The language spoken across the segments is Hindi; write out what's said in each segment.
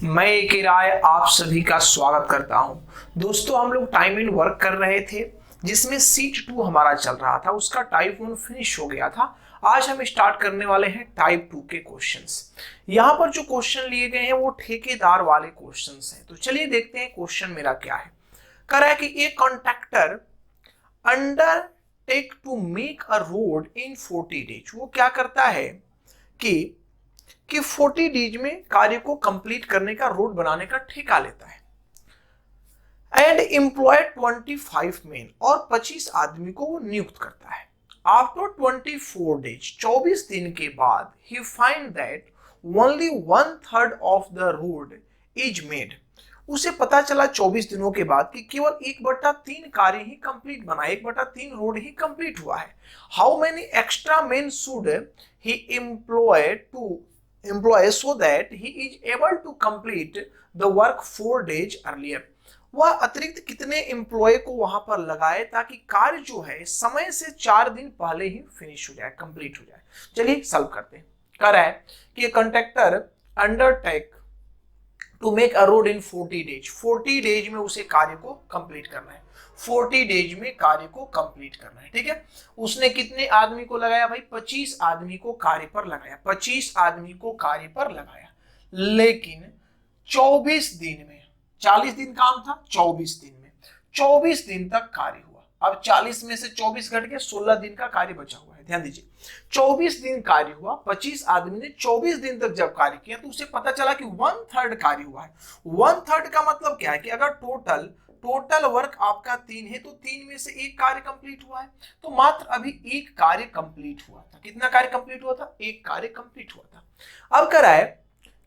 मैं एक राय आप सभी का स्वागत करता हूं। दोस्तों, हम लोग टाइम इन वर्क कर रहे थे जिसमें सीट 2 हमारा चल रहा था, उसका टाइप 1 फिनिश हो गया था। आज हम स्टार्ट करने वाले हैं टाइप 2 के क्वेश्चंस। यहां पर जो क्वेश्चन लिए गए हैं वो ठेकेदार वाले क्वेश्चंस हैं। तो चलिए देखते हैं क्वेश्चन मेरा क्या है। कह रहा है कि a contractor undertake to make a road in 40 days. वो क्या करता है कि 40 डेज में कार्य को कंप्लीट करने का, रोड बनाने का ठेका लेता है। एंड एम्प्लॉयड 25 मैन, और 25 आदमी को वो नियुक्त करता है। आफ्टर 24 डेज, 24 दिन के बाद, he find that only 1/3 of the road is made. उसे पता चला 24 दिनों के बाद कि केवल 1/3 कार्य ही कंप्लीट बना, 1/3 रोड ही कंप्लीट हुआ है। How many extra man should he employ so that he is able to complete the work 4 days earlier। वह अतिरिक्त कितने एम्प्लॉय को वहां पर लगाए ताकि कार्य जो है समय से 4 दिन पहले ही फिनिश हो जाए, कंप्लीट हो जाए। चलिए सॉल्व करते हैं। कह रहा है कि contractor undertake to make a road in 40 days. 40 days में उसे कार्य को कंप्लीट करना है। 40 डेज में कार्य को कंप्लीट करना है, ठीक है। उसने कितने आदमी को लगाया भाई? 25 आदमी को कार्य पर लगाया, 25 आदमी को कार्य पर लगाया। लेकिन 24 दिन में, 40 दिन काम था, 24 दिन में 24 दिन तक कार्य हुआ। अब 40 में से 24 घट के 16 दिन का कार्य बचा हुआ है। ध्यान दीजिए, 24 दिन कार्य हुआ, 25 आदमी ने 24 दिन तक जब कार्य किया तो उसे पता चला कि 1/3 कार्य हुआ है। 1/3 का मतलब क्या है कि अगर टोटल वर्क आपका 3 है तो 3 में से 1 कार्य कंप्लीट हुआ है, तो मात्र अभी 1 कार्य कंप्लीट हुआ था। कितना कार्य कंप्लीट हुआ था? 1 कार्य कंप्लीट हुआ था। अब कह रहा है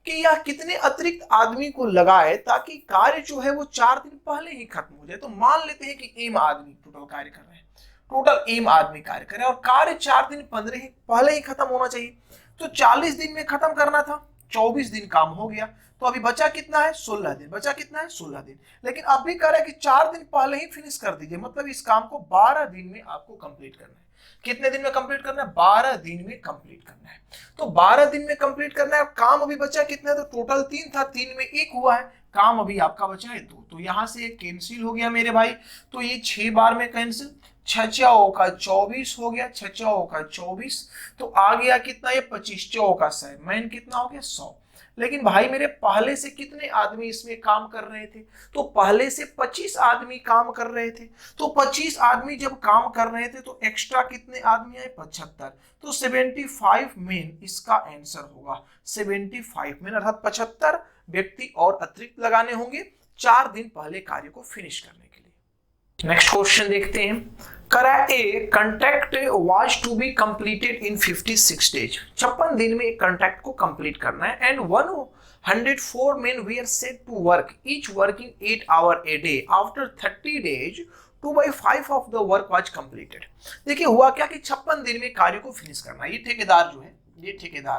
कि यह कितने अतिरिक्त आदमी को लगाए ताकि कार्य जो है वो 4 दिन पहले ही खत्म हो जाए। तो मान लेते हैं कि एम आदमी टोटल कार्य कर रहे हैं, टोटल एम आदमी कार्य कर रहे हैं और कार्य 4 दिन पहले ही खत्म होना चाहिए। तो 40 दिन में खत्म करना था, 24 दिन काम हो गया, तो अभी बचा कितना है? 16 दिन। बचा कितना है? 16 दिन। लेकिन अब भी कह रहा है कि 4 दिन पहले ही फिनिश कर दीजिए, मतलब इस काम को 12 दिन में आपको कंप्लीट करना है। कितने दिन में कंप्लीट करना है? 12 दिन में कंप्लीट करना है। तो 12 दिन में कंप्लीट करना है। काम अभी बचा कितना है? तो टोटल 3 था, 3 में 1 हुआ है, काम अभी आपका बचा है 2। तो यहां से कैंसिल हो गया मेरे भाई। तो ये 6 बार में कैंसिल, 6 चौका 24 हो गया, 6 चौका 24। तो आ गया कितना? ये 25 चौका 100, मैन कितना हो गया? 100। लेकिन भाई मेरे पहले से कितने आदमी इसमें काम कर रहे थे? तो पहले से 25 आदमी काम कर रहे थे। तो 25 आदमी जब काम कर रहे थे तो एक्स्ट्रा कितने आदमी आए? 75। तो 75 मैन इसका आंसर होगा। 75 मैन अर्थात 75 व्यक्ति और अतिरिक्त लगाने होंगे 4 दिन पहले कार्य को फिनिश करने के लिए। नेक्स्ट क्वेश्चन देखते हैं। करा a contract was to be completed in 56 days. 56 दिन में एक कॉन्ट्रैक्ट को कंप्लीट करना है। And 104 men were set to work, each working 8 hours a day. After 30 days, 2/5 of the work was completed. देखिए हुआ क्या कि 56 दिन में कार्य को फिनिश करना है। ये ठेकेदार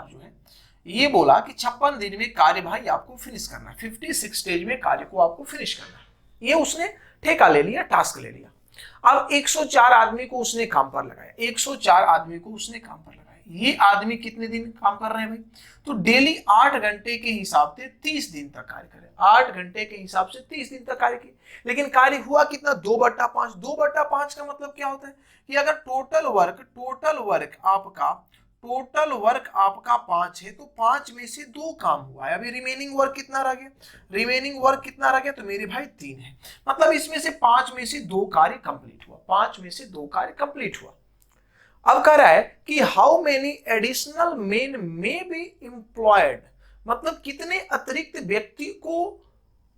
जो है ये बोला कि 56 दिन में कार्य भाई आपको फिनिश करना है। 56 डेज में कार्य को आपको फिनिश करना है। ये उसने ठेका ले लिया, टास्क ले लिया। अब 104 आदमी को उसने काम पर लगाया, 104 आदमी को उसने काम पर लगाया। ये आदमी कितने दिन काम कर रहे हैं भाई? तो डेली 8 घंटे के हिसाब से 30 दिन तक कार्य करें। 8 घंटे के हिसाब से 30 दिन तक कार्य किए। लेकिन कार्य हुआ कितना? 2/5। 2/5 का मतलब क्या होता है कि अगर टोटल वर्क आपका 5 है तो 5 में से 2 काम हुआ है। अभी रिमेनिंग वर्क कितना रह गया? तो मेरे भाई 3 है। मतलब इसमें से 5 में से 2 कार्य कंप्लीट हुआ, 5 में से 2 कार्य कंप्लीट हुआ। अब कह रहा है कि how many additional main may be employed, मतलब कितने अतिरिक्त व्यक्ति को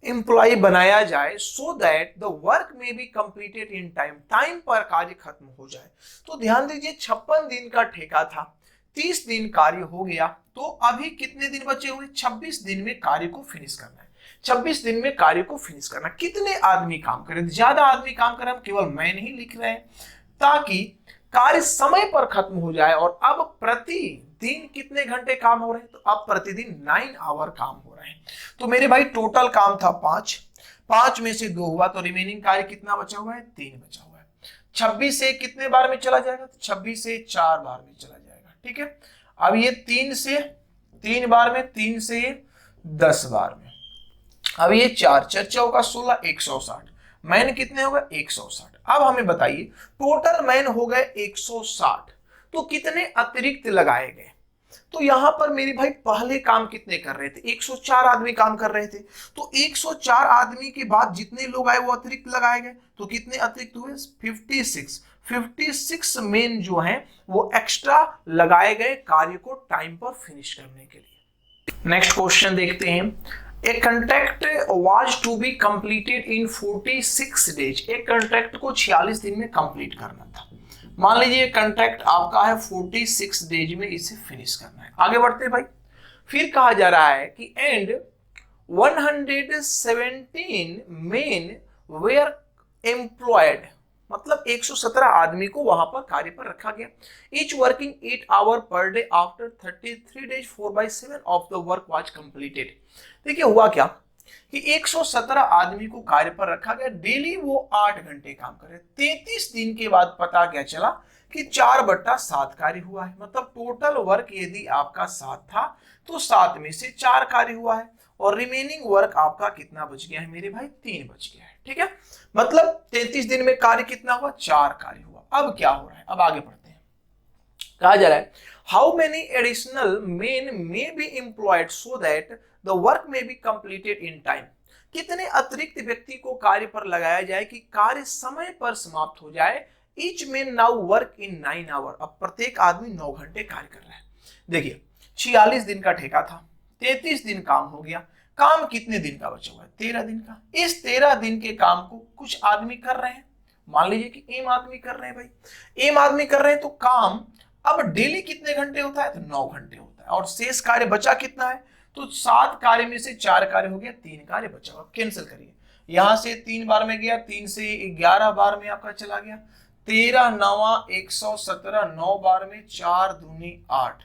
एम्प्लॉय बनाया जाए सो दैट द वर्क में बी कंप्लीटेड इन टाइम पर कार्य खत्म हो जाए। तो ध्यान दीजिए 56 दिन का ठेका था, 30 दिन कार्य हो गया, तो अभी कितने दिन बचे हुए? 26 दिन में कार्य को फिनिश करना है। 26 दिन में कार्य को फिनिश करना। कितने आदमी काम करें? ज्यादा आदमी काम करें, हम केवल मैन ही लिख रहे हैं ताकि कार्य समय पर खत्म हो जाए। और अब प्रतिदिन कितने घंटे काम हो रहे हैं? तो अब प्रतिदिन 9 आवर काम हो रहे हैं। तो मेरे भाई टोटल काम था 5 में से 2 हुआ, तो रिमेनिंग कार्य कितना बचा हुआ है? 3 बचा हुआ है। 26 से कितने बार में चला जाएगा? तो 26 से 4 बार में चला जाएगा, ठीक है। अब ये 3 से 3 बार में, 3 से 10 बार में, अब ये 4 चर्चाओं का 16 160, मैन कितने हो गए 160। अब हमें बताइए टोटल मैन हो गए 160, तो कितने अतिरिक्त लगाए गए। तो यहां पर मेरे भाई पहले काम कितने कर रहे थे, 104 आदमी काम कर रहे थे, तो 104 आदमी के बाद जितने लोग आए वो अतिरिक्त लगाए गए, तो कितने अतिरिक्त हुए 56। 56 मेन जो हैं वो एक्स्ट्रा लगाए गए कार्य को टाइम पर फिनिश करने के लिए। नेक्स्ट क्वेश्चन देखते हैं। A contract was to be completed in 46 days. एक कंट्रैक्ट को 46 दिन में कंप्लीट करना था। मान लीजिए कंट्रैक्ट आपका है 46 डेज में इसे फिनिश करना है। आगे बढ़ते हैं भाई। फिर कहा जा रहा है कि एंड 117 मेन वेयर एम्प्लॉयड, मतलब 117 आदमी को वहां पर कार्य पर रखा गया। Each working 8 hour per day after 33 days 4/7 of the work was completed. देखिए हुआ क्या कि 117 आदमी को कार्य पर रखा गया, डेली वो 8 घंटे काम करे। 33 दिन के बाद पता क्या चला कि 4/7 कार्य हुआ है। मतलब टोटल वर्क यदि आपका 7 था तो 7 में से 4 कार्य हुआ है, और रिमेनिंग वर्क आपका कितना बच गया है मेरे भाई, 3 बच गया है। ठीक है, मतलब 33 दिन में कार्य कितना हुआ, 4 कार्य हुआ। अब क्या हो रहा है, अब आगे बढ़ते हैं। कहा जा रहा है how many additional main may be employed so that the work में बी कंप्लीटेड इन टाइम। कितने अतिरिक्त व्यक्ति को कार्य पर लगाया जाए कि कार्य समय पर समाप्त हो जाए। Each man now work in 9 hour. अब प्रत्येक आदमी 9 घंटे कार्य कर रहा है। देखिए 46 दिन का ठेका था, 33 दिन काम हो गया, काम कितने दिन का बचा हुआ है, 13 दिन का। इस 13 दिन के काम को कुछ आदमी कर रहे हैं, मान लीजिए कि एम आदमी कर रहे हैं भाई, एम आदमी कर रहे हैं, तो काम अब डेली कितने घंटे होता है, तो 9 घंटे होता है। और शेष कार्य बचा कितना है, तो 7 कार्य में से 4 कार्य हो गया, 3 कार्य बचा हुआ। कैंसिल करिए, यहां से 3 बार में गया, 3 से 11 बार में आपका चला गया, 13 9 117, 9 बार में 4 दूनी 8,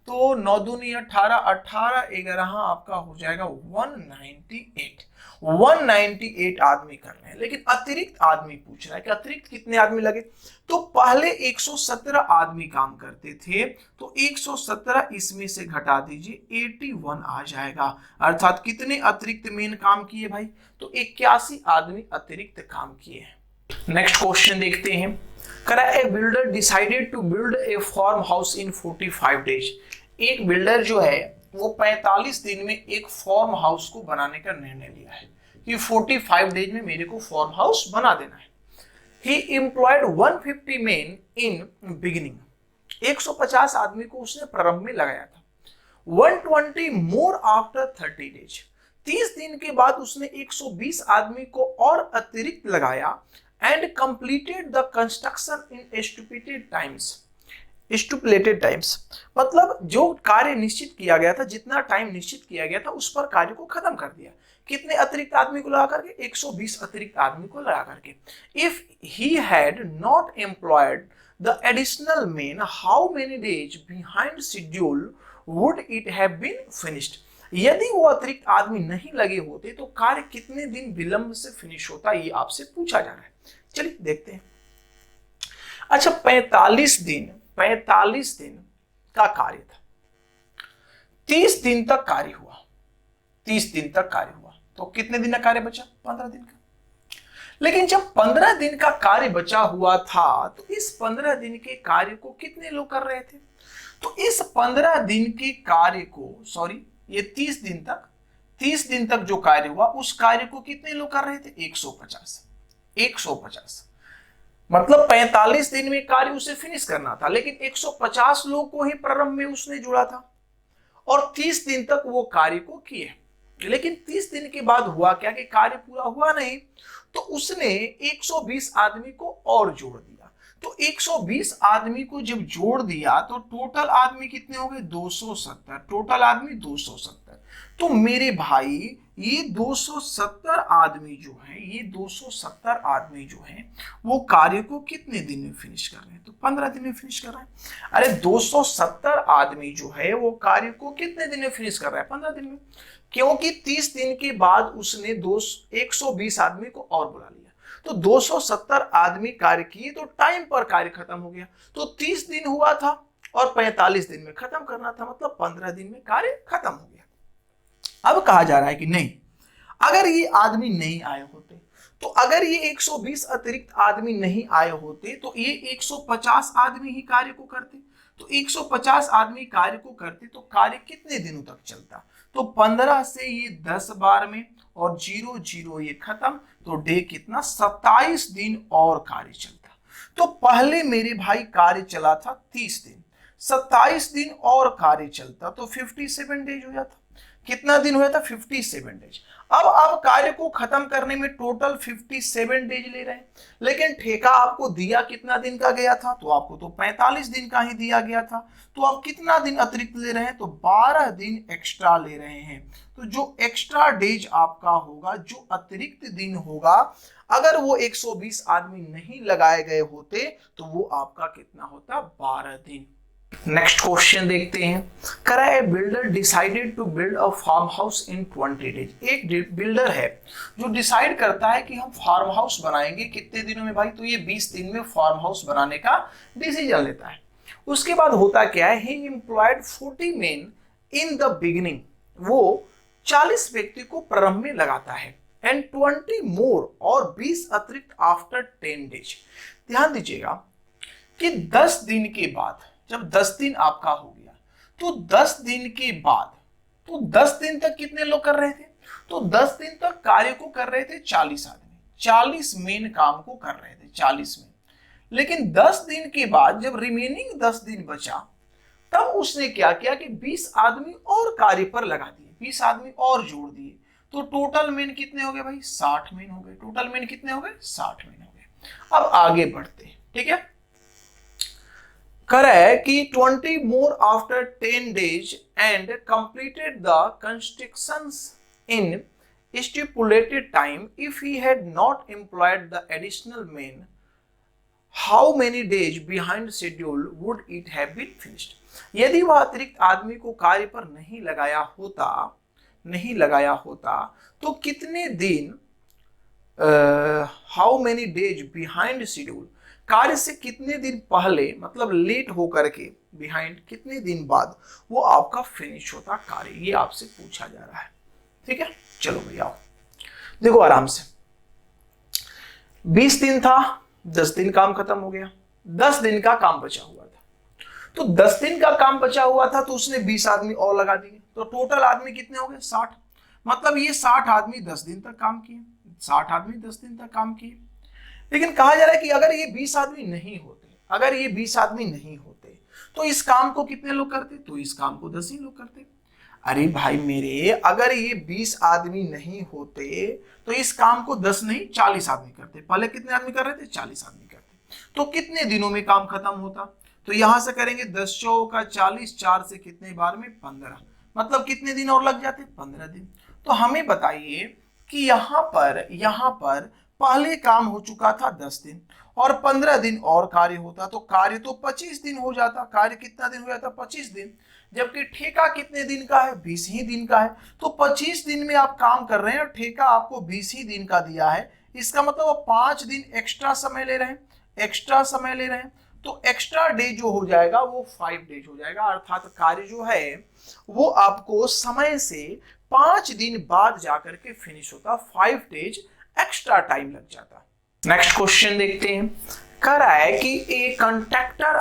तो 9 दूनी 18, 18 11 आपका हो जाएगा 198। 198 आदमी कर रहे हैं, लेकिन अतिरिक्त आदमी पूछ रहा है कि अतिरिक्त कितने आदमी लगे। तो पहले 117 आदमी काम करते थे, तो 117 इसमें से घटा दीजिए, 81 आ जाएगा। अर्थात कितने अतिरिक्त मेन काम किए भाई, तो 81 आदमी अतिरिक्त काम किए हैं। नेक्स्ट क्वेश्चन देखते हैं। करा a builder decided to build a farm house in 45 days. एक बिल्डर जो है वो 45 दिन में एक फार्म हाउस को बनाने का निर्णय लिया है कि 45 डेज में मेरे को फार्म हाउस बना देना है। He employed 150 men in beginning. 150 आदमी को उसने प्रारंभ में लगाया था। 120 more after 30 days. 30 दिन के बाद उसने 120 आदमी को और अतिरिक्त लगाया and completed the construction in stipulated times. Stipulated times, मतलब जो कार्य निश्चित किया गया था, जितना टाइम निश्चित किया गया था उस पर कार्य को खत्म कर दिया। कितने अतिरिक्त आदमी को लगा करके, 120 अतिरिक्त आदमी को लगा करके। If he had not employed the additional men, how many days behind schedule would it have been finished. यदि वो अतिरिक्त आदमी नहीं लगे होते तो कार्य कितने दिन विलंब से फिनिश होता, ये आपसे पूछा जा रहा है। चलिए देखते हैं। अच्छा 45 दिन का कार्य था, 30 दिन तक कार्य हुआ, 30 दिन तक कार्य हुआ, तो कितने दिन का कार्य बचा, 15 दिन का। लेकिन जब 15 दिन का कार्य बचा हुआ था तो इस 15 दिन के कार्य को कितने लोग कर रहे थे, तो इस 15 दिन के कार्य को, सॉरी ये 30 दिन तक जो कार्य हुआ उस कार्य को कितने लोग कर रहे थे, 150। मतलब 45 दिन में कार्य उसे फिनिश करना था, लेकिन 150 लोग को ही प्रारंभ में उसने जुड़ा था और 30 दिन तक वो कार्य को किए। लेकिन 30 दिन के बाद हुआ क्या कि कार्य पूरा हुआ नहीं, तो उसने 120 आदमी को और जोड़ दिया। तो 120 आदमी को जब जोड़ दिया तो टोटल आदमी कितने हो गए, 270। टोटल आदमी 270। तो मेरे भाई ये 270 आदमी जो है, ये 270 आदमी जो है वो कार्य को कितने दिन में फिनिश कर रहे हैं, तो 15 दिन में फिनिश कर रहे हैं। अरे 270 आदमी जो है वो कार्य को कितने दिन में फिनिश कर रहा है, 15 दिन में, क्योंकि 30 दिन के बाद उसने 120 आदमी को और बुला लिया। तो 270 आदमी कार्य किए तो टाइम पर कार्य खत्म हो गया। तो 30 दिन हुआ था और 45 दिन में खत्म करना था, मतलब 15 दिन में कार्य खत्म हो गया। अब कहा जा रहा है कि नहीं, अगर ये आदमी नहीं आए होते, तो अगर ये 120 अतिरिक्त आदमी नहीं आए होते तो ये 150 आदमी ही कार्य को करते। तो 150 आदमी कार्य को करते तो कार्य कितने दिनों तक चलता? तो 15 से ये 10 बार में और 0 0 ये खत्म, तो डे कितना? 27 दिन और कार्य चलता। तो पहले मेरे भाई कार्य चला था 30 दिन, 27 दिन और कार्य चलता तो 57 डेज हो जाता। कितना दिन हुआ था? 57 डेज। अब कार्य को खत्म करने में टोटल 57 डेज ले रहे हैं, लेकिन ठेका आपको दिया कितना दिन का गया था? तो आपको तो 45 दिन का ही दिया गया था। तो आप कितना दिन अतिरिक्त ले रहे हैं? तो 12 दिन एक्स्ट्रा ले रहे हैं। तो जो एक्स्ट्रा डेज आपका होगा, जो अतिरिक्त दिन होगा, अगर वो 120 आदमी नहीं लगाए गए होते तो वो आपका कितना होता? 12 दिन। नेक्स्ट क्वेश्चन देखते हैं। करा a builder decided to build a farm house in 20 days. एक बिल्डर है जो डिसाइड करता है कि हम फार्म हाउस बनाएंगे कितने दिनों में भाई? तो ये 20 दिन में फार्म हाउस बनाने का डिसीजन लेता है। उसके बाद होता क्या है? He employed 40 men in the beginning. वो 40 व्यक्ति को प्रारंभ में लगाता है एंड 20 मोर और 20 अतिरिक्त आफ्टर 10 डेज। ध्यान दीजिएगा कि 10 दिन के बाद, जब 10 दिन आपका हो गया तो 10 दिन के बाद, तो 10 दिन तक कितने लोग कर रहे थे? तो 10 दिन तक कार्य को कर रहे थे 40 आदमी, 40 मेन काम को कर रहे थे, 40 मेन। लेकिन 10 दिन के बाद जब रिमेनिंग 10 दिन बचा, तब उसने क्या किया कि 20 आदमी और कार्य पर लगा दिए, 20 आदमी और जोड़ दिए। तो टोटल मेन कितने हो गए भाई? 60 मेन हो गए। टोटल मेन कितने हो गए? 60 मेन हो गए। अब आगे बढ़ते हैं, ठीक है। करे कि 20 more after 10 days and completed the constructions in stipulated time. If he had not employed the additional men, how many days behind schedule would it have been finished? यदि वह अतिरिक्त आदमी को कार्य पर नहीं लगाया होता तो कितने दिन, how many days behind schedule, कार्य से कितने दिन पहले, मतलब लेट होकर के, बिहाइंड कितने दिन बाद वो आपका फिनिश होता कार्य, ये आपसे पूछा जा रहा है। ठीक है, चलो भैया आओ, देखो आराम से। 20 दिन था, 10 दिन काम खत्म हो गया, 10 दिन का काम बचा हुआ था। तो 10 दिन का काम बचा हुआ था तो उसने 20 आदमी और लगा दिए, तो टोटल आदमी कितने हो गए? 60। मतलब ये 60 आदमी 10 दिन तक काम किए, 60 आदमी 10 दिन तक काम किए। लेकिन कहा जा रहा है कि अगर ये 20 आदमी नहीं होते, अगर ये 20 आदमी नहीं होते तो इस काम को कितने लोग करते? तो इस काम को 10 ही लोग करते। अरे भाई मेरे, अगर ये 20 आदमी नहीं होते तो इस काम को 10 नहीं 40 आदमी करते। पहले कितने आदमी कर रहे थे? 40 आदमी करते। तो कितने दिनों में काम खत्म होता? तो यहां से करेंगे 10 चौका 40, 4 से कितने बार में? 15। मतलब कितने दिन और लग जाते? 15 दिन। तो हमें बताइए कि यहाँ पर पहले काम हो चुका था 10 दिन और 15 दिन और कार्य होता, तो कार्य तो 25 दिन हो जाता। कार्य कितना दिन हो जाता? 25 दिन। जबकि ठेका कितने दिन का है? 20 ही दिन का है। तो 25 दिन में आप काम कर रहे हैं और ठेका आपको 20 ही दिन का दिया है। इसका मतलब वो 5 दिन एक्स्ट्रा समय ले रहे हैं, एक्स्ट्रा समय ले रहे हैं। तो एक्स्ट्रा डे जो हो जाएगा वो 5 डेज हो जाएगा। अर्थात कार्य जो है वो आपको समय से 5 दिन बाद जाकर के फिनिश होता, 5 डेज एक्स्ट्रा टाइम लग जाता। नेक्स्ट क्वेश्चन देखते हैं। कह रहा है कि a contractor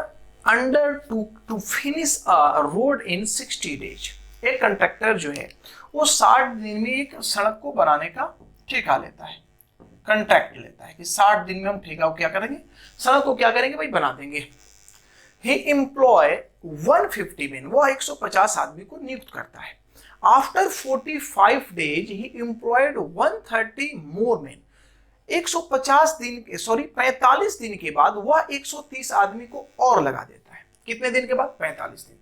under to finish a road in 60 days. एक कंट्रैक्टर जो है वो 60 दिन में एक सड़क को बनाने का ठेका लेता है, कंट्रैक्ट लेता है कि 60 दिन में हम ठेका को क्या करेंगे? सड़क को क्या करेंगे भाई? बना देंगे। ही एम्प्लॉय 150 मेन, वो 150 आदमी को नियुक्त करता है। आफ्टर 45 डेज ही एम्प्लॉयड 130 मोर मेन। 45 दिन के बाद वह 130 आदमी को और लगा देता है। कितने दिन के बाद? 45 दिन।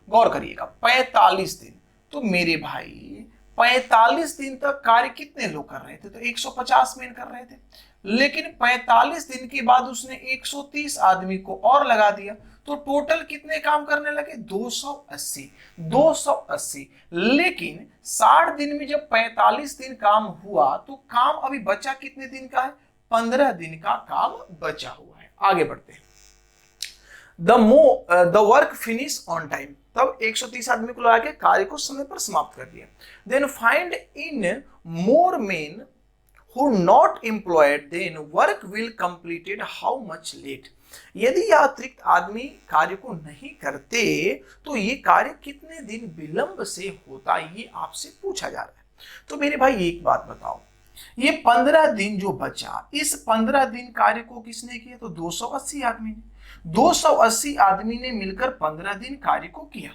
गौर करिएगा, 45 दिन। तो मेरे भाई 45 दिन तक कार्य कितने लोग कर रहे थे? तो 150 मेन कर रहे थे। लेकिन 45 दिन के बाद उसने 130 आदमी को और लगा दिया, तो टोटल कितने काम करने लगे? 280। लेकिन 60 दिन में जब 45 दिन काम हुआ तो काम अभी बचा कितने दिन का है? 15 दिन का काम बचा हुआ है। आगे बढ़ते हैं। The work finish on time. तब 130 आदमी को लगा के कार्य को समय पर समाप्त कर दिया। Then find in more men who not employed then work will completed how much late। यदि यह अतिरिक्त आदमी कार्य को नहीं करते तो ये कार्य कितने दिन विलंब से होता, ये आपसे पूछा जा रहा है। तो मेरे भाई एक बात बताओ, ये 15 दिन जो बचा, इस 15 दिन कार्य को किसने किया? तो 280 आदमी ने। 280 आदमी ने मिलकर 15 दिन कार्य को किया।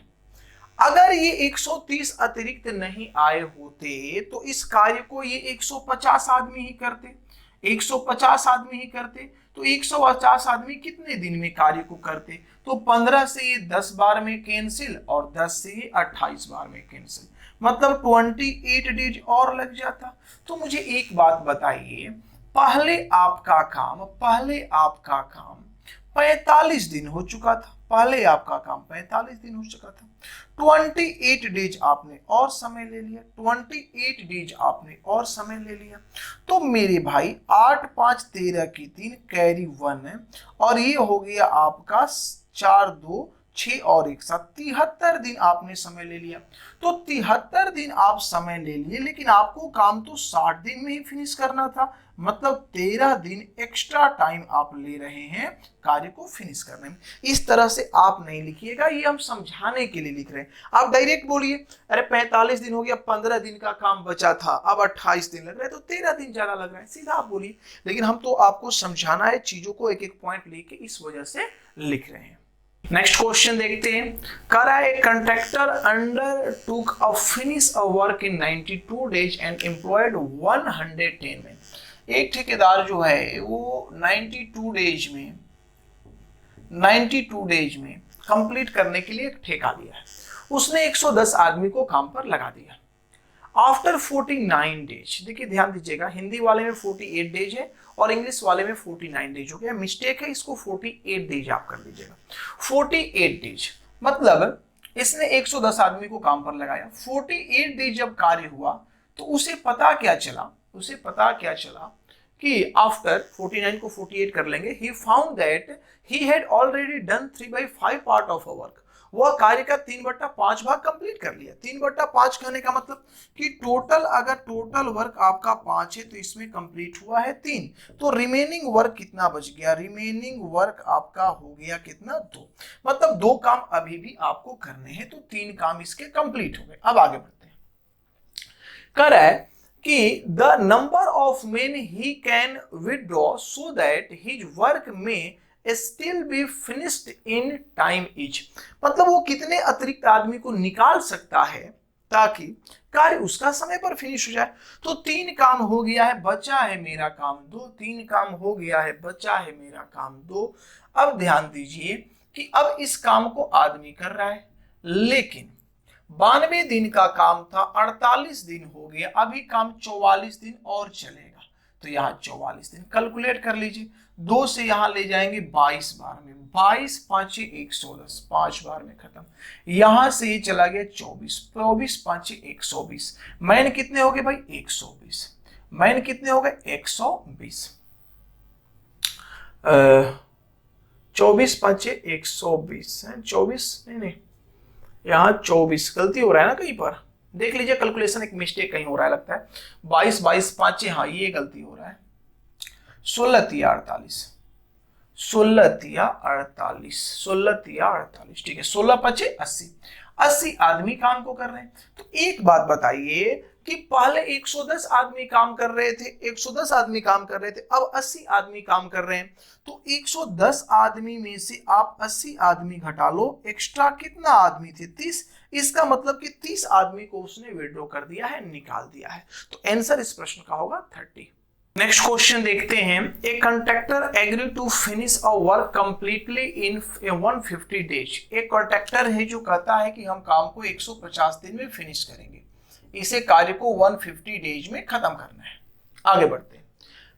अगर ये 130 अतिरिक्त नहीं आए होते तो इस कार्य को ये 150 आदमी ही करते। 150 आदमी ही करते तो 150 आदमी कितने दिन में कार्य को करते? तो 15 से ये 10 बार में कैंसिल और 10 से ये 28 बार में कैंसिल, मतलब 28 डेज और लग जाता। तो मुझे एक बात बताइए, पहले आपका काम 45 दिन हो चुका था। पहले आपका काम 45 दिन हो चुका था। 28 डेज आपने और समय ले लिया। 28 डेज आपने और समय ले लिया। तो मेरे भाई 8 5 13 की 3 कैरी 1 है और ये हो गया आपका 4 2 6 और 1 7 73 दिन आपने समय ले लिया। तो 73 दिन आप समय ले लिए, लेकिन आपको काम तो 60 दिन में ही फिनिश करना था, मतलब 13 दिन एक्स्ट्रा टाइम आप ले रहे हैं कार्य को फिनिश करने में। इस तरह से आप नहीं लिखिएगा, ये हम समझाने के लिए लिख रहे हैं। आप डायरेक्ट बोलिए अरे 45 दिन हो गया, 15 दिन का काम बचा था, अब 28 दिन लग रहा है, तो 13 दिन ज्यादा लग रहा है, सीधा आप बोलिए। लेकिन हम तो आपको समझाना है, चीजों को एक एक पॉइंट लेके इस वजह से लिख रहे हैं। नेक्स्ट क्वेश्चन देखते हैं। करा ए कंट्रैक्टर अंडर टूक a finish a work in 92 days and employed 110 man. एक ठेकेदार जो है वो 92 डेज में कंप्लीट करने के लिए एक ठेका लिया है। उसने 110 आदमी को काम पर लगा दिया। आफ्टर 49 डेज, देखिए ध्यान दीजिएगा, हिंदी वाले में 48 डेज है और इंग्लिश वाले में 49 डेज हो गया, मिस्टेक है, इसको 48 डेज आप कर लीजिएगा। 48 डेज मतलब इसने 110 आदमी को काम पर लगाया। 48 डेज जब कार्य हुआ तो उसे पता क्या चला कि आफ्टर 49 को 48 कर लेंगे, he found that he had already done 3/5 part of a work. वह कार्य का 3/5 भाग कंप्लीट कर लिया। 3/5 कहने का मतलब कि टोटल वर्क आपका 5 है तो इसमें कंप्लीट हुआ है 3, तो रिमेनिंग वर्क कितना बच गया? रिमेनिंग वर्क आपका हो गया कितना? 2, मतलब 2 काम अभी भी आपको करने हैं, तो 3 काम इसके कंप्लीट हो गए। अब आगे बढ़ते हैं। कह रहा है कि the number of men he can withdraw so that his work may still be finished in time each, मतलब वो कितने अतिरिक्त आदमी को निकाल सकता है ताकि कार्य उसका समय पर फिनिश हो जाए। तो 3 काम हो गया है, बचा है मेरा काम 2। 3 काम हो गया है, बचा है मेरा काम 2। अब ध्यान दीजिए कि अब इस काम को आदमी कर रहा है, लेकिन 92 दिन का काम था, 48 दिन हो गया, अभी काम 44 दिन और चलेगा। तो यहाँ 44 दिन कैलकुलेट कर लीजिए, 2 से यहाँ ले जाएंगे 22 बार में, 22 5 110, 5 बार में खत्म। यहां से ये चला गया 24, 24 5 120। मैन कितने हो गए भाई? 120। मैन कितने हो गए? 120। 24 5 120 है, 24 नहीं, यहाँ 24 गलती हो रहा है ना, कहीं पर देख लीजिए, कैलकुलेशन एक मिस्टेक कहीं हो रहा है लगता है। 22 22 5, हाँ ये गलती हो रहा है। 16 3 48, 16 3 48, 16 3 48, ठीक है। 16 5 80, 80 आदमी काम को कर रहे हैं। तो एक बात बताइए कि पहले 110 आदमी काम कर रहे थे, 110 आदमी काम कर रहे थे, अब 80 आदमी काम कर रहे हैं। तो 110 आदमी में से आप 80 आदमी घटा लो, एक्स्ट्रा कितना आदमी थे? 30। इसका मतलब कि 30 आदमी को उसने विड्रॉ कर दिया है, निकाल दिया है। तो आंसर इस प्रश्न का होगा 30। नेक्स्ट क्वेश्चन देखते हैं। A contractor agree to finish a work completely in 150 days. एक कॉन्ट्रैक्टर है जो कहता है कि हम काम को 150 दिन में फिनिश करेंगे, इसे कार्य को 150 डेज में खत्म करना है। आगे बढ़ते हैं।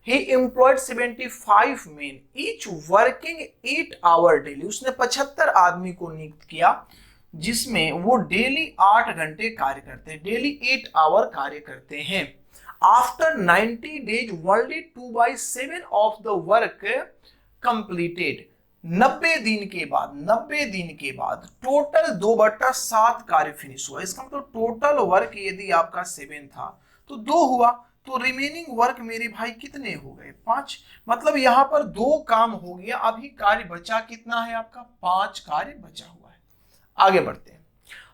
He employed 75 men, each working 8 hour daily। उसने 75 आदमी को नियुक्त किया जिसमें वो डेली 8 घंटे कार्य करते हैं, डेली 8 आवर कार्य करते हैं। After 90 days only 2/7 of the work completed। 90 दिन के बाद टोटल 2/7 कार्य फिनिश हुआ। इसका मतलब टोटल वर्क यदि आपका 7 था तो 2 हुआ, तो रिमेनिंग वर्क मेरे भाई कितने हो गए? 5। मतलब यहां पर 2 काम हो गया, अभी कार्य बचा कितना है आपका? 5 कार्य बचा हुआ है। आगे बढ़ते हैं।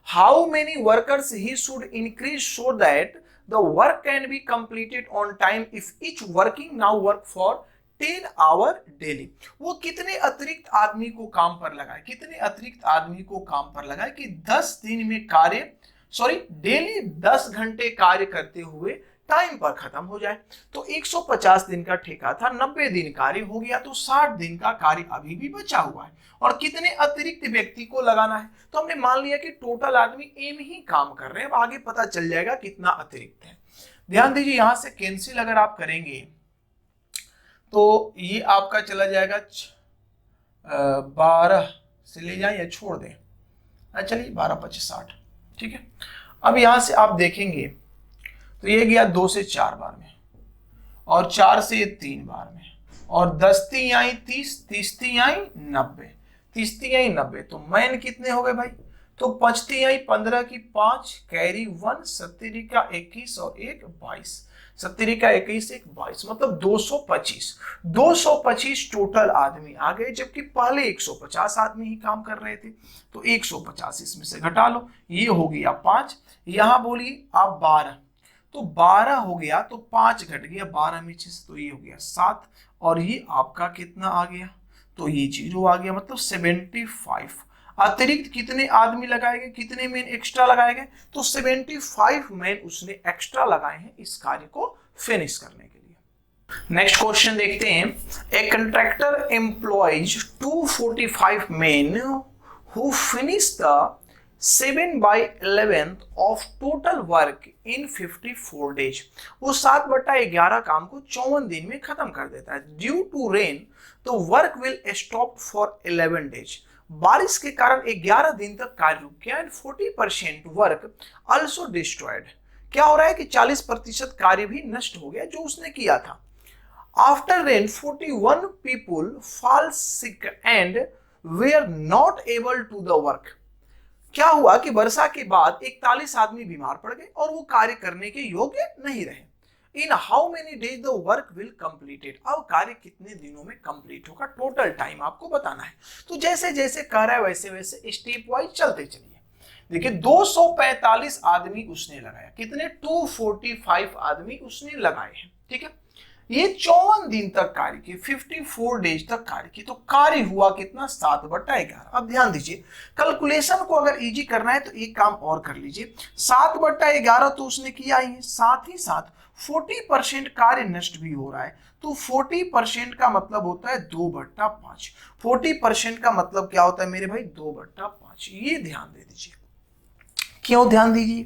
How many workers he should increase so that the work can be completed on time if each working now work for 10 hour daily. वो कितने अतिरिक्त आदमी को काम पर लगाए, कितने अतिरिक्त आदमी को काम पर लगाए कि 10 दिन में कार्य डेली 10 घंटे कार्य करते हुए टाइम पर खत्म हो जाए। तो 150 दिन का ठेका था, 90 दिन कार्य हो गया, तो 60 दिन का कार्य अभी भी बचा हुआ है। और कितने अतिरिक्त व्यक्ति को लगाना है? तो हमने मान लिया कि टोटल आदमी एम ही काम कर रहे हैं, अब आगे पता चल जाएगा कितना अतिरिक्त है। ध्यान दीजिए, यहां से कैंसिल अगर आप करेंगे तो ये आपका चला जाएगा 12 से ले जाए या छोड़ दें, चलिए 12 25 60, ठीक है। अब यहां से आप देखेंगे तो ये गया 2 से 4 बार में, और 4 से 3 बार में, और 10 ती आई 30, 30 ती आई 90, 30 ती आई 90, तो मैन कितने हो गए भाई? तो 5 ती आई 15 की 5, कैरी 1, 70 का 21 और 1 22, 70 का 21 1 22, मतलब 225 टोटल आदमी आ गए, जबकि पहले 150 आदमी ही काम कर रहे थे। तो 150 इसमें से घटा लो, ये हो गया 5, यहां बोलिए आप 12, तो 12 हो गया, तो 5 घट गया 12 में से, तो ये हो गया 7, और ये आपका कितना आ गया? तो ये 0 आ गया, मतलब 75 अतिरिक्त कितने आदमी लगाए गए, कितने मैन एक्स्ट्रा लगाए गए? तो 75 मैन उसने एक्स्ट्रा लगाए हैं इस कार्य को फिनिश करने के लिए। नेक्स्ट क्वेश्चन देखते हैं। A contractor employs 245 man who finish the 7/11 of total work in 54 days. वो 7/11 काम को 54 दिन में खत्म कर देता है। ड्यू टू रेन तो work will stop for 11 days. बारिश के कारण 11 दिन तक कार्य रुक गया एंड 40% वर्क ऑल्सो डिस्ट्रॉयड। क्या हो रहा है कि 40% कार्य भी नष्ट हो गया जो उसने किया था। After rain 41 people fall sick and were not able to the work. क्या हुआ कि वर्षा के बाद 41 आदमी बीमार पड़ गए और वो कार्य करने के योग्य नहीं रहे। In how many days the work will completed. अब कार्य कितने दिनों में कंप्लीट होगा, टोटल टाइम आपको बताना है। तो जैसे जैसे कर रहा है वैसे वैसे स्टेप वाइज चलते चलिए। देखिए 245 आदमी उसने लगाया, कितने? 245 आदमी उसने लगाए हैं, ठीक है। ये 54 दिन तक कार्य की, 54 डेज तक कार्य की, तो कार्य हुआ कितना? 7/11। अब ध्यान दीजिए, कैलकुलेशन को अगर इजी करना है तो एक काम और कर लीजिए। 7/11 तो उसने किया ही है, साथ ही साथ 40% कार्य नष्ट भी हो रहा है, तो 40% का मतलब होता है 2/5। 40% का मतलब क्या होता है मेरे भाई? 2/5। ये ध्यान दे दीजिए। क्यों ध्यान दीजिए?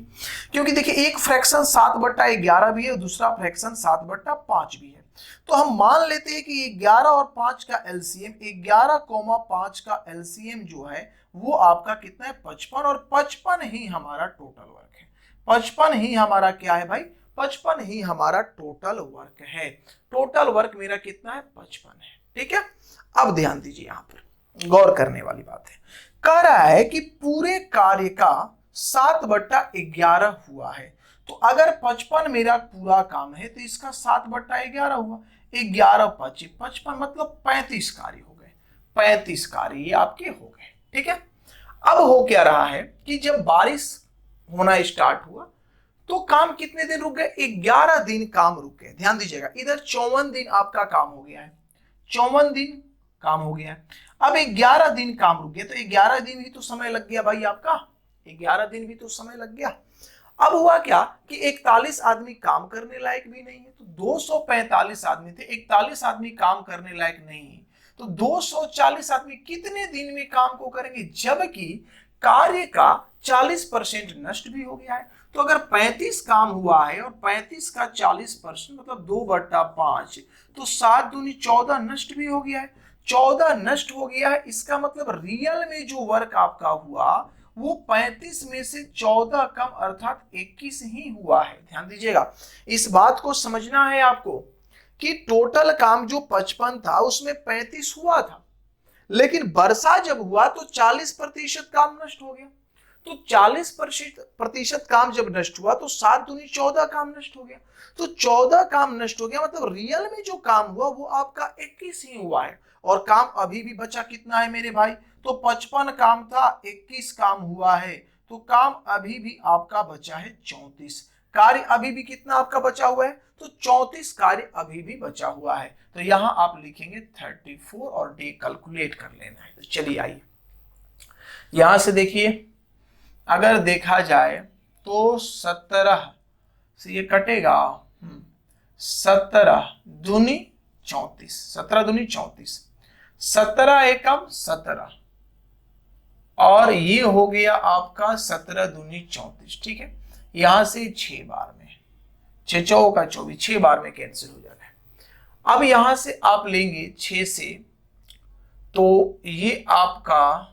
क्योंकि देखिए एक फ्रैक्शन 7/11 भी है, दूसरा फ्रैक्शन 7/5 भी है। तो हम मान लेते हैं कि 11 और 5 का एलसीएम, 11,5 का एलसीएम जो है वो आपका कितना है? 55, और 55 ही हमारा टोटल वर्क है। 55 ही हमारा क्या है भाई? 55 ही हमारा टोटल वर्क है। टोटल वर्क मेरा कितना है? 55 है, ठीक है। अब ध्यान दीजिए, यहां पर गौर करने वाली बात है। कह रहा है कि पूरे कार्य का 7/11 हुआ है, तो अगर 55 मेरा पूरा काम है तो इसका 7/11 हुआ। 11 25 55, मतलब 35 कार्य हो गए। 35 कार्य ये आपके हो गए, ठीक है। अब हो क्या रहा है कि जब बारिश होना स्टार्ट हुआ तो काम कितने दिन रुक गए? 11 दिन काम रुक गए। ध्यान दीजिएगा, इधर 54 दिन आपका काम हो गया है, 54 दिन काम हो गया है। अब 11 दिन काम रुक गया, तो 11 दिन ही तो समय लग गया भाई आपका, 11 दिन भी तो समय लग गया। अब हुआ क्या कि 41 आदमी काम करने लायक भी नहीं है, तो 245 आदमी थे, 41 आदमी काम करने लायक नहीं है, तो 240 आदमी कितने दिन में काम को करेंगे? जबकि कार्य का 40% नष्ट भी हो गया है। तो अगर 35 काम हुआ है और 35 का 40% मतलब 2/5, तो 7 दूनी 14 नष्ट भी हो गया है। 14 नष्ट हो गया है, इसका मतलब रियल में जो वर्क आपका हुआ वो 35 में से 14 कम अर्थात 21 ही हुआ है। ध्यान दीजिएगा, इस बात को समझना है आपको कि टोटल काम जो 55 था उसमें 35 हुआ था, लेकिन वर्षा जब हुआ तो 40% काम नष्ट हो गया। तो 40% काम जब नष्ट हुआ तो 7 दूनी 14 काम नष्ट हो गया। तो 14 काम नष्ट हो गया, मतलब रियल में जो काम हुआ वो आपका 21 ही हुआ है, और काम अभी भी बचा कितना है मेरे भाई, तो 55 काम था, 21 काम हुआ है, तो काम अभी भी आपका बचा है 34। कार्य अभी भी कितना आपका बचा हुआ है, तो 34 कार्य अभी भी बचा हुआ है। तो यहां आप लिखेंगे 34 और डे कैलकुलेट कर लेना है। तो चलिए आइए यहां से देखिए, अगर देखा जाए तो 17 से ये कटेगा, 17 दूनी 34, 17 दूनी 34, 17 एकम 17, और ये हो गया आपका 17 दूनी 34। ठीक है, यहां से 6 बार में, 6 चौ का 24, 6 बार में कैंसिल हो जाता है। अब यहां से आप लेंगे 6 से, तो ये आपका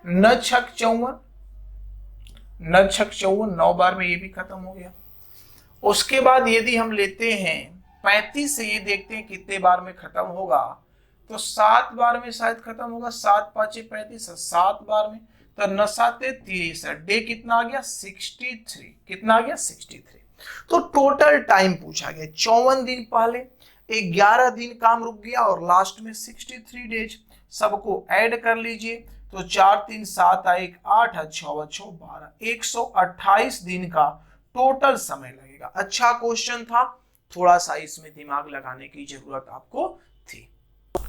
9 छक 54, 9 छक 54, 9 बार में ये भी खत्म हो गया। उसके बाद यदि हम लेते हैं 35 से, ये देखते हैं कितने बार में खत्म होगा, तो 7 बार में शायद खत्म होगा, 7 5 35, 7 बार में, तो 9 7 30, डे कितना आ गया 63, कितना आ गया 63। तो टोटल टाइम पूछा गया 54 दिन पहले, 11 दिन काम रुक गया और लास्ट में 63 डेज। सबको ऐड कर लीजिए, तो 4 3 7 1 8 6 6 12, 128 दिन का टोटल समय लगेगा। अच्छा क्वेश्चन था, थोड़ा सा इसमें दिमाग लगाने की जरूरत आपको थी।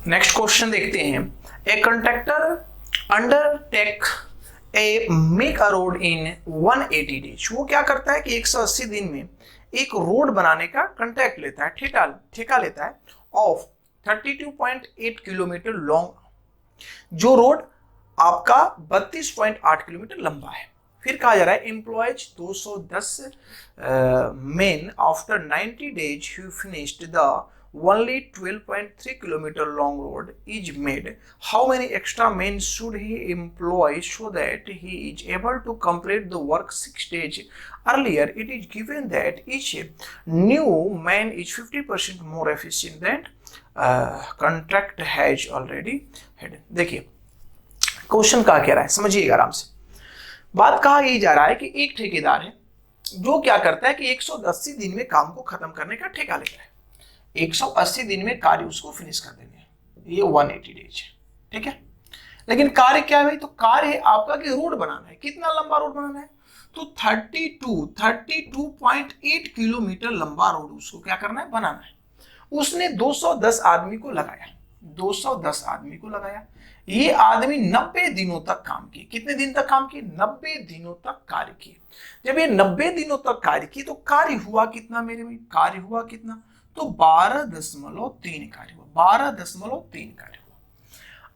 नेक्स्ट क्वेश्चन देखते हैं। A contractor undertake a make a road in 180 days. वो क्या करता है कि 180 दिन में एक रोड बनाने का कंट्रैक्ट लेता है, ठेका लेता है ऑफ 32.8 किलोमीटर लॉन्ग। जो रोड आपका 32.8 किलोमीटर लंबा है। फिर कहा जा रहा है employees 210 main after 90 days he finished the only 12.3 kilometer long road is made. How many extra men should he employ so that he is able to complete the work 6 days earlier? It is given that each new man is 50% more efficient than contract has already had. देखिए क्वेश्चन क्या कह रहा है, समझिएगा आराम से। बात कहा यही जा रहा है कि एक ठेकेदार है जो क्या करता है कि 180 दिन में काम को खत्म करने का ठेका लेता है। 180 दिन में कार्य उसको फिनिश कर देंगे, ये 180 डेज है। ठीक है, लेकिन कार्य क्या है भाई, तो कार्य है आपका कि रोड बनाना है। कितना लंबा रोड बनाना है, तो 32.8 किलोमीटर लंबा रोड उसको क्या करना है, बनाना है। उसने 210 आदमी को लगाया, 210 आदमी को लगाया। ये आदमी 90 दिनों तक काम किए। कितने दिन तक काम किए, 90 दिनों तक कार्य किए। जब ये 90 दिनों तक कार्य किए तो कार्य हुआ कितना मेरे में, कार्य हुआ कितना, तो 12.3 कार्य हुआ, 12.3 कार्य हुआ।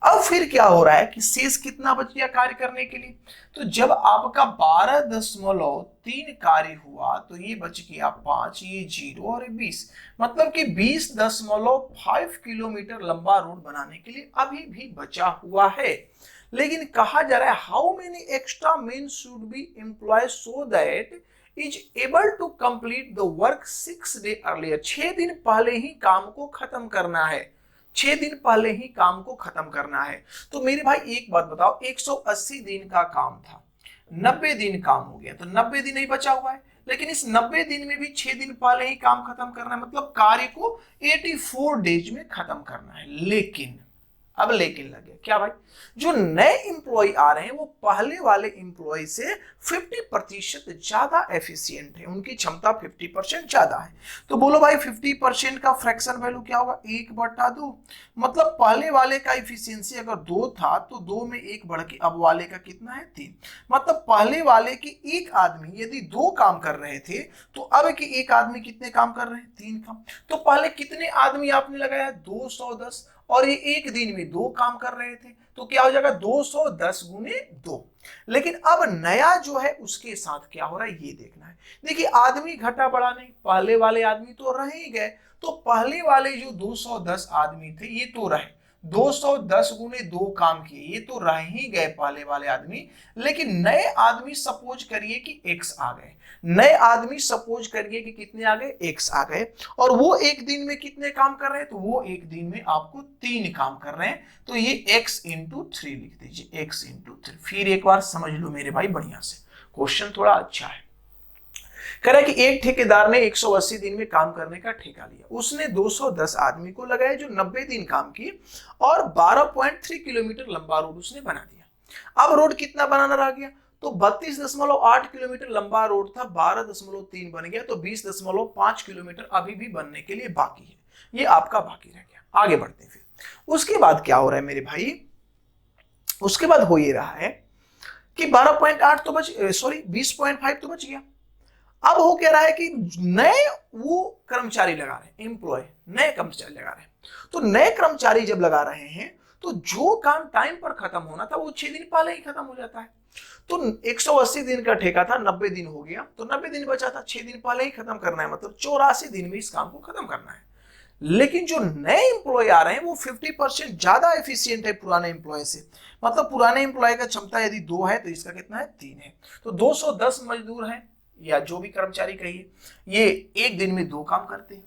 अब फिर क्या हो रहा है कि शेष कितना बच गया कार्य करने के लिए, तो जब आपका 12.3 कार्य हुआ तो ये बच गया 5, ये 0 और 20, मतलब कि 20.5 किलोमीटर लंबा रोड बनाने के लिए अभी भी बचा हुआ है। लेकिन कहा जा रहा है how many extra men should be employ so that is able to complete the work 6 days earlier। 6 दिन पहले ही काम को खत्म करना है, 6 दिन पहले ही काम को खत्म करना है। तो मेरे भाई एक बात बताओ, 180 दिन का काम था, 90 दिन काम हो गया, तो 90 दिन ही बचा हुआ है। लेकिन इस 90 दिन में भी 6 दिन पहले ही काम खत्म करना है, मतलब कार्य को 84 डेज में खत्म करना है। लेकिन अब लेकिन लग गया क्या भाई, जो नए इंप्लॉय आ रहे हैं वो पहले वाले इंप्लॉय से 50% ज्यादा एफिशिएंट है, उनकी क्षमता 50% ज्यादा है। तो बोलो भाई 50% का फ्रैक्शन वैल्यू क्या होगा, 1/2। मतलब पहले वाले का इफिशियंसी अगर 2 था तो 2 में 1 बढ़ के अब वाले का कितना है, 3। मतलब पहले वाले की एक आदमी यदि 2 काम कर रहे थे तो अब के एक आदमी कितने काम कर रहे हैं, 3 काम। तो पहले कितने आदमी आपने लगाया, 210, और ये एक दिन में 2 काम कर रहे थे, तो क्या हो जाएगा 210 गुने 2। लेकिन अब नया जो है उसके साथ क्या हो रहा है ये देखना है। देखिए आदमी घटा बढ़ा नहीं, पहले वाले आदमी तो रह ही गए, तो पहले वाले जो 210 आदमी थे ये तो रहे, 210 गुने 2 काम किए, ये तो रह ही गए पहले वाले आदमी। लेकिन नए आदमी सपोज करिए कि x आ गए, नए आदमी सपोज करिए कि कितने आ गए, x आ गए, और वो एक दिन में कितने काम कर रहे हैं, तो वो एक दिन में आपको 3 काम कर रहे हैं, तो ये x इंटू 3 लिख दीजिए, x इंटू 3। फिर एक बार समझ लो मेरे भाई बढ़िया से, क्वेश्चन थोड़ा अच्छा है। कह रहा है कि एक ठेकेदार ने 180 दिन में काम करने का ठेका लिया, उसने 210 आदमी को लगाए जो 90 दिन काम किए और 12.3 किलोमीटर लंबा रोड उसने बना दिया। अब रोड कितना बनाना रह गया, तो 32.8 किलोमीटर लंबा रोड था, 12.3 बन गया, तो 20.5 किलोमीटर अभी भी बनने के लिए बाकी है, ये आपका बाकी रह गया। आगे बढ़ते हैं फिर। उसके बाद क्या हो रहा है मेरे भाई, उसके बाद हो ये रहा है कि 12.8 तो बच, सॉरी 20.5 तो बच गया। अब हो क्या रहा है कि नए वो कर्मचारी लगा रहे हैं, एम्प्लॉय नए कर्मचारी लगा रहे हैं। तो नए कर्मचारी जब लगा रहे हैं तो जो काम टाइम पर खत्म होना था वो 6 दिन पहले ही खत्म हो जाता है। तो 180 दिन का ठेका था, 90 दिन हो गया, तो 90 दिन बचा था, 6 दिन पहले ही खत्म करना है, मतलब 84 दिन में इस काम को खत्म करना है। लेकिन जो नए एम्प्लॉय आ रहे हैं वो 50% ज्यादा एफिशिएंट है पुराने एम्प्लॉय से, मतलब पुराने एम्प्लॉय का क्षमता यदि 2 है तो इसका कितना है, 3 है। तो 210 मजदूर हैं या जो भी कर्मचारी कहिए, ये एक दिन में 2 काम करते हैं,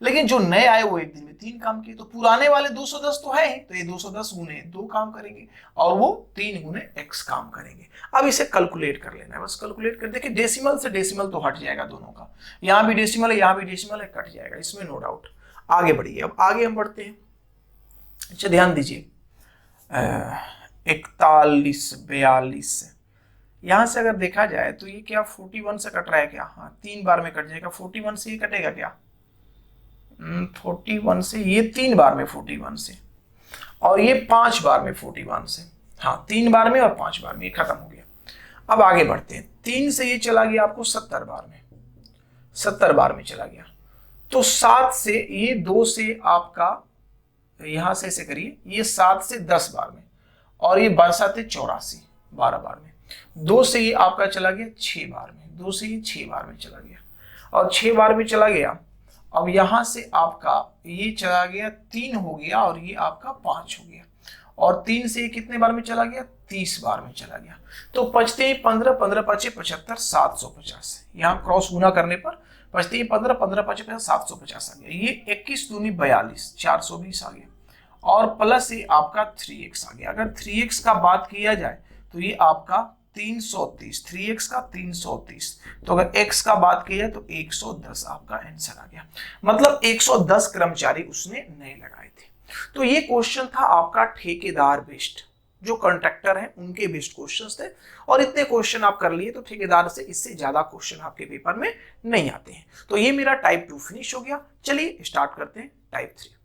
लेकिन जो नए आए वो एक दिन में 3 काम किए। तो पुराने वाले 210 तो है ही, तो ये 210 गुने 2 काम करेंगे और वो 3 गुने x काम करेंगे। अब इसे कैलकुलेट कर लेना है, बस कैलकुलेट कर देखिए, डेसिमल से डेसिमल तो हट जाएगा दोनों का, यहाँ भी डेसिमल है यहाँ भी डेसिमल है, कट जाएगा, इसमें नो डाउट। आगे बढ़िए, अब आगे हम बढ़ते हैं। अच्छा ध्यान दीजिए, 41 42 यहां से अगर देखा जाए तो ये क्या 41 से कट रहा है क्या, हाँ 3 बार में कट जाएगा, 41 से ये कटेगा क्या, 41 से ये 3 बार में 41 से, और ये 5 बार में 41 से, हाँ 3 बार में और 5 बार में, ये खत्म हो गया। अब आगे बढ़ते हैं, 3 से ये चला गया आपको 70 बार में, 70 बार में चला गया। तो 7 से ये 2 से आपका यहां से ऐसे करिए, ये 7 से 10 बार में, और ये 12 84 12 बार में। 2 से ये आपका चला गया 6 बार में, 2 से ये 6 बार में चला गया, और 6 बार में चला गया। अब यहां से आपका ये चला गया 3 हो गया, और ये आपका 5 हो गया, और 3 से ये कितने बार में चला गया, 30 बार में चला गया। तो बचते ही 15 15 5 75 750, यहाँ क्रॉस गुना करने पर बचते ही 15 15 5 750 आ गया। ये 21 दूनी 42 420 आ गया, और प्लस ये आपका 3x आ गया। अगर 3x का बात किया जाए तो ये आपका 330, 3x का 330, तो अगर x का बात की जाए तो 110 आपका आंसर आ गया, मतलब 110 कर्मचारी उसने नए लगाए थे। तो ये क्वेश्चन था आपका ठेकेदार बेस्ड, जो कॉन्ट्रैक्टर हैं उनके बेस्ड क्वेश्चंस थे, और इतने क्वेश्चन आप कर लिए तो ठेकेदार से इससे ज्यादा क्वेश्चन आपके पेपर में नहीं आते हैं। तो ये मेरा टाइप 2 फिनिश हो गया। चलिए स्टार्ट करते हैं टाइप 3।